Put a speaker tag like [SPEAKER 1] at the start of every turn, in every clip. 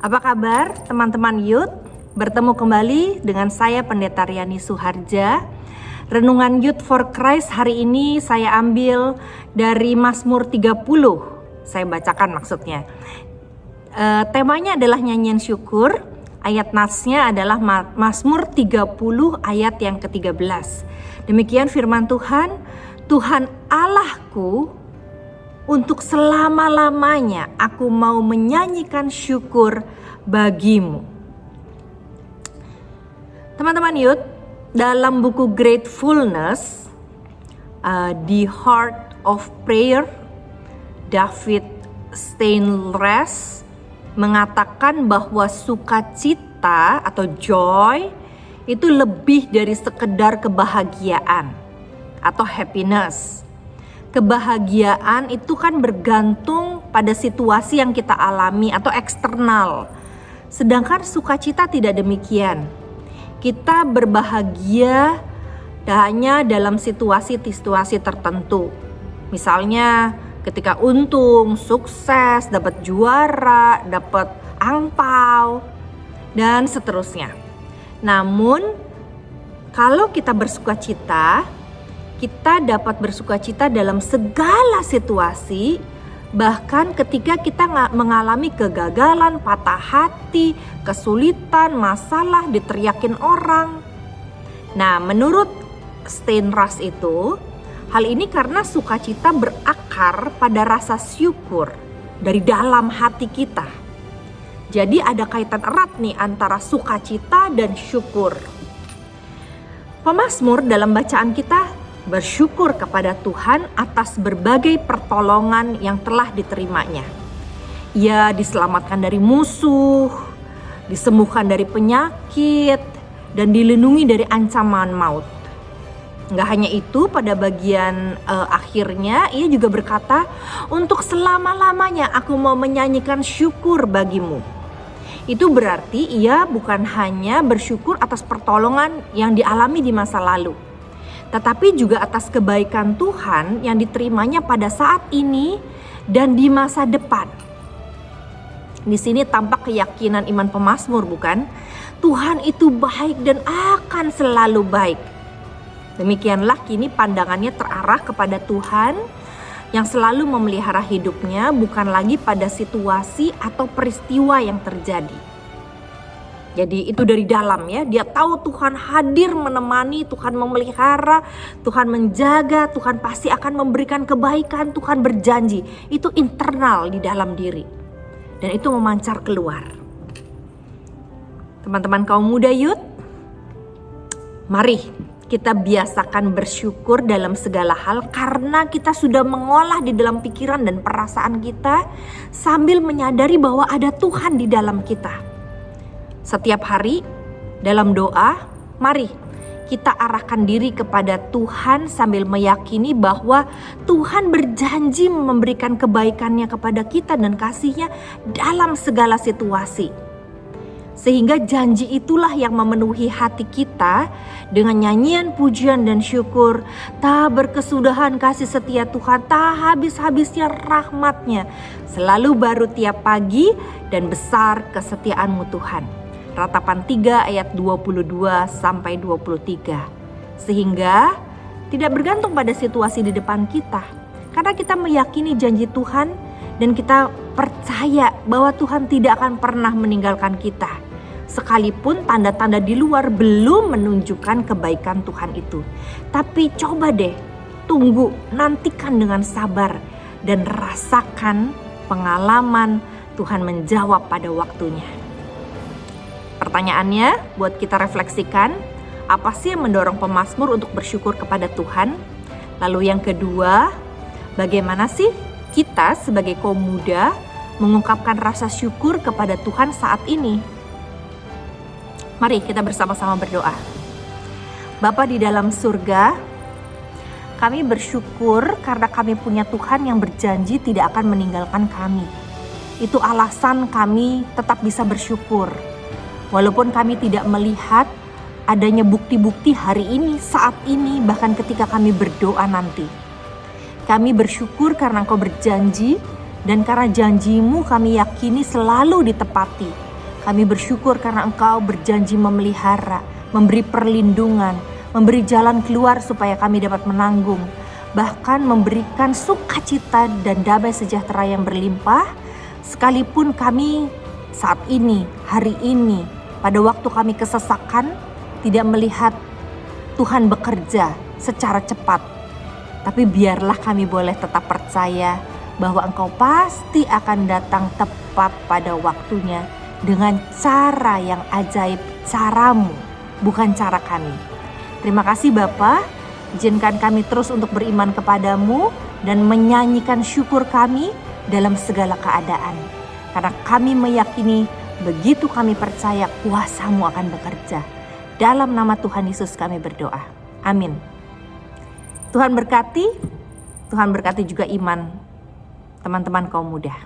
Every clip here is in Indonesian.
[SPEAKER 1] Apa kabar teman-teman Youth? Bertemu kembali dengan saya Pendeta Riani Suharja. Renungan Youth for Christ hari ini saya ambil dari Mazmur 30. Saya bacakan maksudnya. Temanya adalah nyanyian syukur. Ayat nasnya adalah Mazmur 30 ayat yang ke-13. Demikian firman Tuhan, Tuhan Allahku, untuk selama-lamanya aku mau menyanyikan syukur bagimu. Teman-teman Youth, dalam buku Gratefulness, The Heart of Prayer, David Steinress mengatakan bahwa sukacita atau joy itu lebih dari sekedar kebahagiaan atau happiness. Kebahagiaan itu kan bergantung pada situasi yang kita alami atau eksternal. Sedangkan sukacita tidak demikian. Kita berbahagia hanya dalam situasi-situasi tertentu. Misalnya ketika untung, sukses, dapat juara, dapat angpau, dan seterusnya. Namun kalau kita bersukacita, kita dapat bersukacita dalam segala situasi, bahkan ketika kita mengalami kegagalan, patah hati, kesulitan, masalah, diteriakin orang. Nah, menurut Steinress itu, hal ini karena sukacita berakar pada rasa syukur dari dalam hati kita. Jadi ada kaitan erat nih antara sukacita dan syukur. Pemazmur dalam bacaan kita bersyukur kepada Tuhan atas berbagai pertolongan yang telah diterimanya. Ia diselamatkan dari musuh, disembuhkan dari penyakit, dan dilindungi dari ancaman maut. Nggak hanya itu, pada bagian akhirnya ia juga berkata, untuk selama-lamanya aku mau menyanyikan syukur bagimu. Itu berarti ia bukan hanya bersyukur atas pertolongan yang dialami di masa lalu, tetapi juga atas kebaikan Tuhan yang diterimanya pada saat ini dan di masa depan. Di sini tampak keyakinan iman pemazmur, bukan? Tuhan itu baik dan akan selalu baik. Demikianlah kini pandangannya terarah kepada Tuhan yang selalu memelihara hidupnya, bukan lagi pada situasi atau peristiwa yang terjadi. Jadi itu dari dalam ya, dia tahu Tuhan hadir menemani, Tuhan memelihara, Tuhan menjaga, Tuhan pasti akan memberikan kebaikan, Tuhan berjanji. Itu internal di dalam diri dan itu memancar keluar. Teman-teman kaum muda Youth, mari kita biasakan bersyukur dalam segala hal karena kita sudah mengolah di dalam pikiran dan perasaan kita sambil menyadari bahwa ada Tuhan di dalam kita. Setiap hari dalam doa, mari kita arahkan diri kepada Tuhan sambil meyakini bahwa Tuhan berjanji memberikan kebaikannya kepada kita dan kasih-Nya dalam segala situasi. Sehingga janji itulah yang memenuhi hati kita dengan nyanyian pujian dan syukur. Tak berkesudahan kasih setia Tuhan, tak habis-habisnya rahmat-Nya, selalu baru tiap pagi dan besar kesetiaan-Mu Tuhan. Ratapan 3 ayat 22 sampai 23. Sehingga tidak bergantung pada situasi di depan kita, karena kita meyakini janji Tuhan dan kita percaya bahwa Tuhan tidak akan pernah meninggalkan kita. Sekalipun tanda-tanda di luar belum menunjukkan kebaikan Tuhan itu. Tapi coba deh, tunggu, nantikan dengan sabar dan rasakan pengalaman Tuhan menjawab pada waktunya. Pertanyaannya buat kita refleksikan, apa sih yang mendorong pemazmur untuk bersyukur kepada Tuhan? Lalu yang kedua, bagaimana sih kita sebagai kaum muda mengungkapkan rasa syukur kepada Tuhan saat ini? Mari kita bersama-sama berdoa. Bapa di dalam surga, kami bersyukur karena kami punya Tuhan yang berjanji tidak akan meninggalkan kami. Itu alasan kami tetap bisa bersyukur. Walaupun kami tidak melihat adanya bukti-bukti hari ini, saat ini, bahkan ketika kami berdoa nanti. Kami bersyukur karena Engkau berjanji dan karena janji-Mu kami yakini selalu ditepati. Kami bersyukur karena Engkau berjanji memelihara, memberi perlindungan, memberi jalan keluar supaya kami dapat menanggung, bahkan memberikan sukacita dan damai sejahtera yang berlimpah, sekalipun kami saat ini, hari ini, pada waktu kami kesesakan, tidak melihat Tuhan bekerja secara cepat. Tapi biarlah kami boleh tetap percaya bahwa Engkau pasti akan datang tepat pada waktunya dengan cara yang ajaib, caramu, bukan cara kami. Terima kasih Bapa, izinkan kami terus untuk beriman kepadamu dan menyanyikan syukur kami dalam segala keadaan. Karena kami meyakini begitu kami percaya kuasa-Mu akan bekerja. Dalam nama Tuhan Yesus kami berdoa. Amin. Tuhan berkati juga iman teman-teman kaum muda.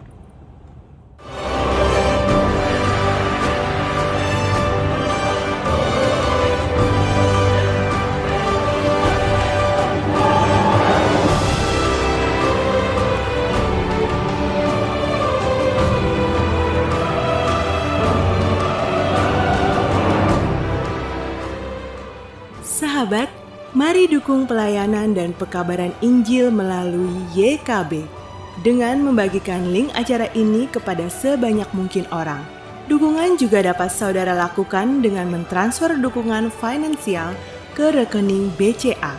[SPEAKER 2] Sahabat, mari dukung pelayanan dan pekabaran Injil melalui YKB dengan membagikan link acara ini kepada sebanyak mungkin orang. Dukungan juga dapat saudara lakukan dengan mentransfer dukungan finansial ke rekening BCA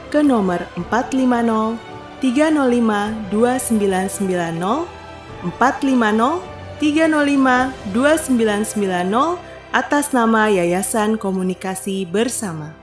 [SPEAKER 2] ke nomor 450 305 2990 450 305 2990 atas nama Yayasan Komunikasi Bersama.